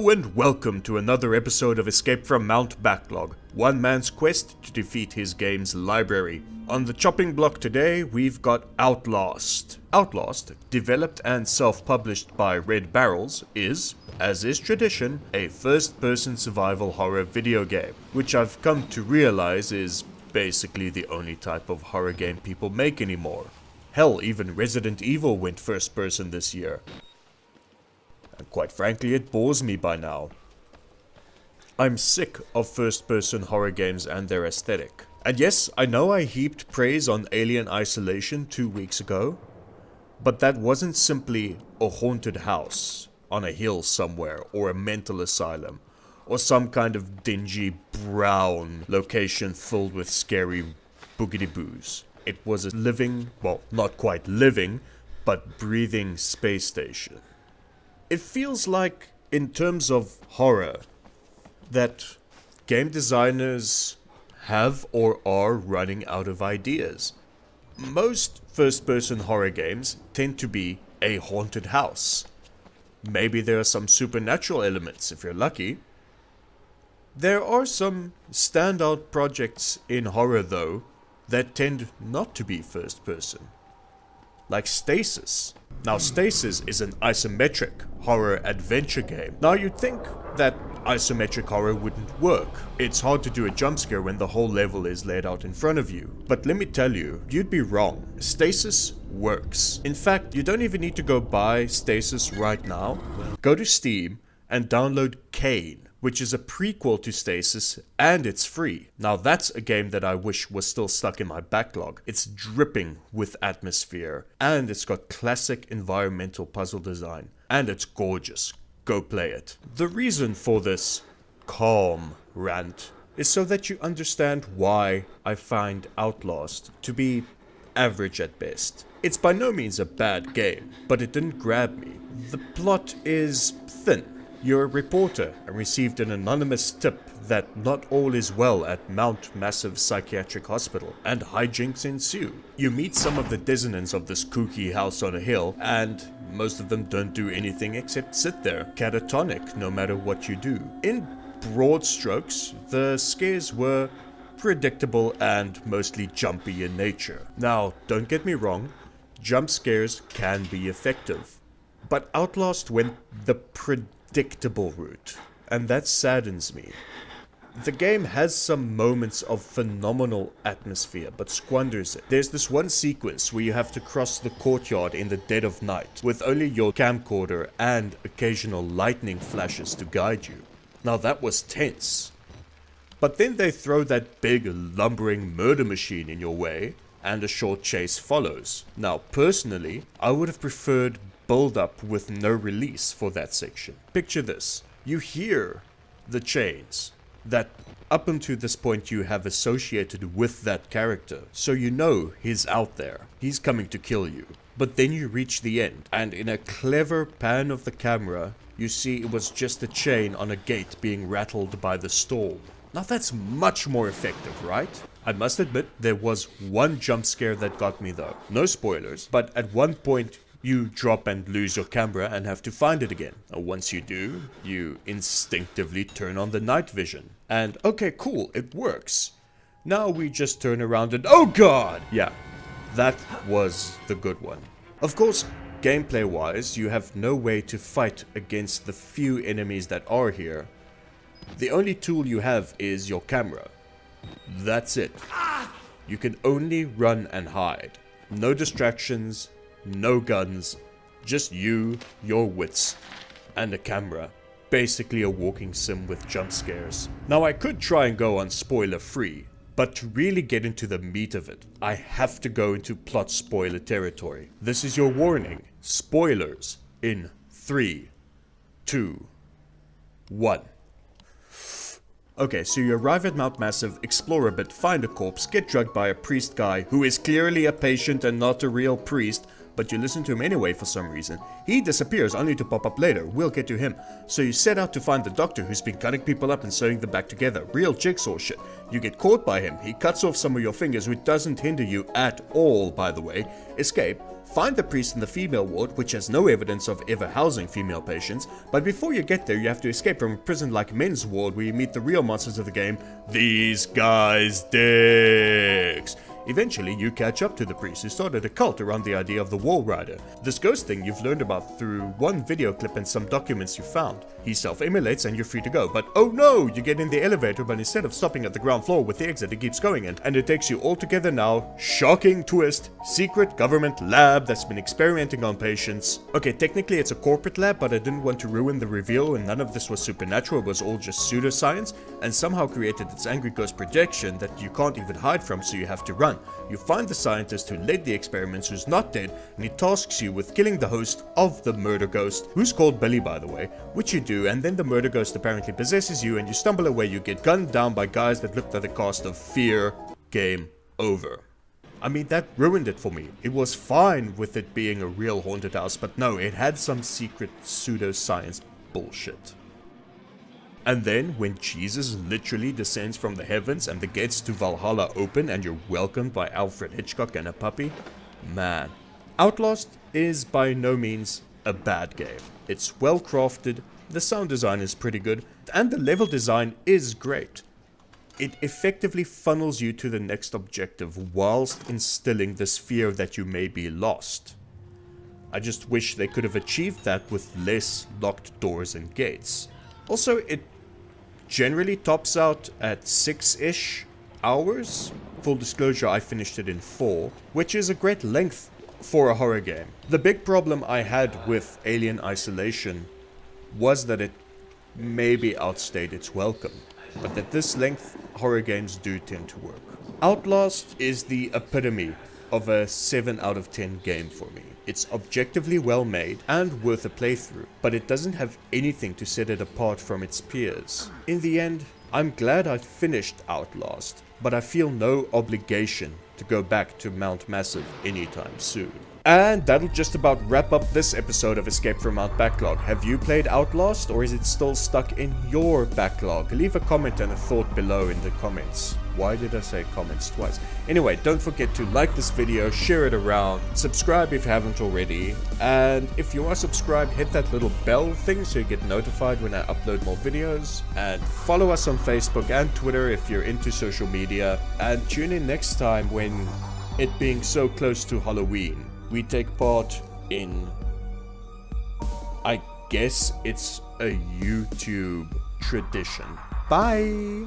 Hello and welcome to another episode of Escape from Mount Backlog, one man's quest to defeat his game's library. On the chopping block today, we've got Outlast. Outlast, developed and self-published by Red Barrels, is, as is tradition, a first-person survival horror video game, which I've come to realize is basically the only type of horror game people make anymore. Hell, even Resident Evil went first-person this year. And quite frankly, it bores me by now. I'm sick of first-person horror games and their aesthetic. And yes, I know I heaped praise on Alien Isolation 2 weeks ago, but that wasn't simply a haunted house on a hill somewhere, or a mental asylum, or some kind of dingy brown location filled with scary boogity-boos. It was a living, well, not quite living, but breathing space station. It feels like, in terms of horror, that game designers have or are running out of ideas. Most first-person horror games tend to be a haunted house. Maybe there are some supernatural elements if you're lucky. There are some standout projects in horror though that tend not to be first-person. Like Stasis. Now Stasis is an isometric horror adventure game. Now you'd think that isometric horror wouldn't work. It's hard to do a jump scare when the whole level is laid out in front of you. But let me tell you, you'd be wrong. Stasis works. In fact, you don't even need to go buy Stasis right now. Go to Steam and download Kane, which is a prequel to Stasis, and it's free. Now that's a game that I wish was still stuck in my backlog. It's dripping with atmosphere, and it's got classic environmental puzzle design, and it's gorgeous. Go play it. The reason for this calm rant is so that you understand why I find Outlast to be average at best. It's by no means a bad game, but it didn't grab me. The plot is thin. You're a reporter and received an anonymous tip that not all is well at Mount Massive Psychiatric Hospital, and hijinks ensue. You meet some of the dissonants of this kooky house on a hill, and most of them don't do anything except sit there, catatonic no matter what you do. In broad strokes, the scares were predictable and mostly jumpy in nature. Now, don't get me wrong, jump scares can be effective, but Outlast went the predictable route, and that saddens me. The game has some moments of phenomenal atmosphere, but squanders it. There's this one sequence where you have to cross the courtyard in the dead of night, with only your camcorder and occasional lightning flashes to guide you. Now that was tense. But then they throw that big lumbering murder machine in your way, and a short chase follows. Now personally, I would have preferred build up with no release for that section. Picture this. You hear the chains that up until this point you have associated with that character, so you know he's out there. He's coming to kill you. But then you reach the end, and in a clever pan of the camera, you see it was just a chain on a gate being rattled by the storm. Now that's much more effective, right? I must admit, there was one jump scare that got me though. No spoilers, but at one point you drop and lose your camera and have to find it again. Once you do, you instinctively turn on the night vision. And okay, cool, it works. Now we just turn around and oh god! Yeah, that was the good one. Of course, gameplay wise, you have no way to fight against the few enemies that are here. The only tool you have is your camera. That's it. You can only run and hide. No distractions, no guns, just you, your wits, and a camera. Basically a walking sim with jump scares. Now I could try and go on spoiler free, but to really get into the meat of it, I have to go into plot spoiler territory. This is your warning. Spoilers in 3, 2, 1. Okay, so you arrive at Mount Massive, explore a bit, find a corpse, get drugged by a priest guy who is clearly a patient and not a real priest, but you listen to him anyway for some reason. He disappears only to pop up later. We'll get to him. So you set out to find the doctor who's been cutting people up and sewing them back together. Real jigsaw shit. You get caught by him. He cuts off some of your fingers, which doesn't hinder you at all, by the way. Escape. Find the priest in the female ward, which has no evidence of ever housing female patients, but before you get there you have to escape from a prison like men's ward where you meet the real monsters of the game, these guys' dicks. Eventually, you catch up to the priest who started a cult around the idea of the Wall Rider. This ghost thing you've learned about through one video clip and some documents you found. He self-immolates and you're free to go, but oh no! You get in the elevator, but instead of stopping at the ground floor with the exit, it keeps going in, and it takes you all together now. Shocking twist! Secret government lab that's been experimenting on patients. Okay, technically it's a corporate lab, but I didn't want to ruin the reveal, and none of this was supernatural, it was all just pseudoscience, and somehow created this angry ghost projection that you can't even hide from, so you have to run. You find the scientist who led the experiments who's not dead, and he tasks you with killing the host of the murder ghost, who's called Billy by the way, which you do, and then the murder ghost apparently possesses you and you stumble away. You get gunned down by guys that look like the cast of Fear. Game over. I mean, that ruined it for me. It was fine with it being a real haunted house, but no, it had some secret pseudoscience bullshit. And then, when Jesus literally descends from the heavens and the gates to Valhalla open and you're welcomed by Alfred Hitchcock and a puppy, man. Outlast is by no means a bad game. It's well crafted, the sound design is pretty good, and the level design is great. It effectively funnels you to the next objective whilst instilling this fear that you may be lost. I just wish they could have achieved that with less locked doors and gates. Also, it generally tops out at 6-ish hours. Full disclosure, I finished it in 4, which is a great length for a horror game. The big problem I had with Alien Isolation was that it maybe outstayed its welcome, but at this length, horror games do tend to work. Outlast is the epitome of a 7 out of 10 game for me. It's objectively well made and worth a playthrough, but it doesn't have anything to set it apart from its peers. In the end, I'm glad I finished Outlast, but I feel no obligation to go back to Mount Massive anytime soon. And that'll just about wrap up this episode of Escape from Mount Backlog. Have you played Outlast, or is it still stuck in your backlog? Leave a comment and a thought below in the comments. Why did I say comments twice? Anyway, don't forget to like this video, share it around, subscribe if you haven't already, and if you are subscribed, hit that little bell thing so you get notified when I upload more videos, and follow us on Facebook and Twitter if you're into social media, and tune in next time when, it being so close to Halloween, we take part in, I guess it's a YouTube tradition. Bye!